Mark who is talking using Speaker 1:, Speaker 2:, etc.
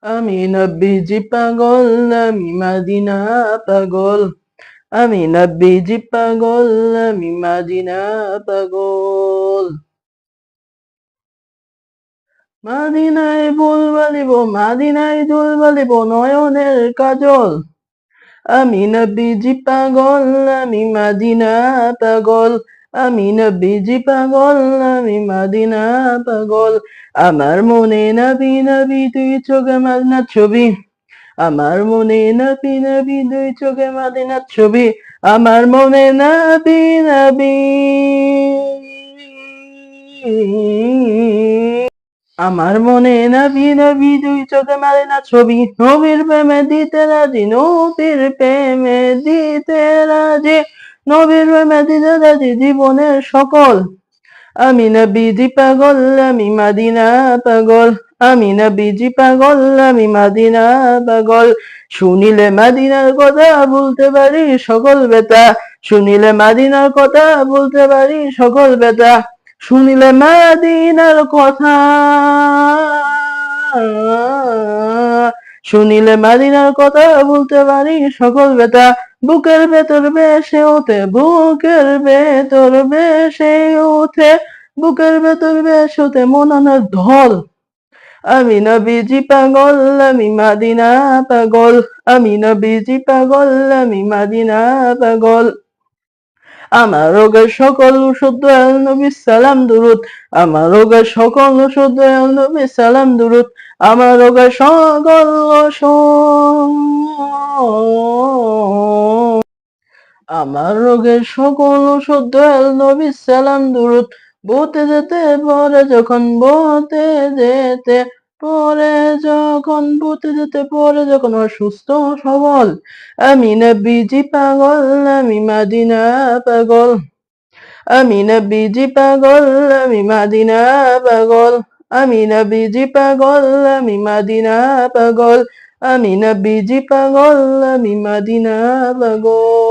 Speaker 1: আমি নবীজি পাগল, আমি মাদিনা পাগল। আমি নবীজি পাগল, আমি মাদিনা পাগল। মাদিনায় ফুল বালিব, মাদিনায় দুল বালিব, নয়নের কাজল। আমি নবীজি পাগল, আমি মাদিনা পাগল। আমি নবীজি পাগল, আমি মাদিনা পাগল। আমার মনে নবী নবী তুই চোখে মাদিনার ছবি। আমার মনে নবী নবী দুই চোখে মদিনার ছবি। আমার মনে নবী নবী। আমার মনে নবী নবী দুই চোখে মদিনার ছবি। নবীর প্রেমে দিতে রাজি, নবীর প্রেমে দিতে রাজি, নবীর প্রেমে দিতে রাজি জীবনের সকল। আমি নবীজি পাগল, আমি মাদিনা পাগল। আমি নবীজি পাগল, আমি মাদিনা পাগল। শুনিলে মাদিনার কথা বলতে পারি সকল ব্যথা। শুনিলে মাদিনার কথা বলতে পারি সকল ব্যথা। শুনিলে মাদিনার কথা, শুনিলে মাদিনার কথা বলতে পারি সকল ব্যথা। বুকের ভেতর ভেসে ওঠে, বুকের ভেতর ভেসে ওঠে, বুকের ভেতর ভেসে ওঠে মননের ঢল। আমি নবীজি পাগল, আমি মাদিনা পাগল। আমি নবীজি পাগল, আমি মাদিনা পাগল। আমার রোগের সকল ওষুধ দয়াল নবীর সালাম দুরুদ। আমার রোগের সকল ওষুধ দয়াল নবীর সালাম দুরুদ। আমার রোগের সকল আমার রোগের সকল ওষুধ দয়াল নবীর সালাম দুরুদ। বলতে যেতে পরে যখন বলতে যেতে পরে যখন বলতে যেতে পরে যখন অসুস্থ সবল। আমি নবীজি পাগল, আমি মাদিনা পাগল। আমি নবীজি পাগল, আমি মাদিনা পাগল। আমি নবীজি পাগল, আমি মাদিনা পাগল। আমি নবীজি পাগল, আমি মাদিনা পাগল।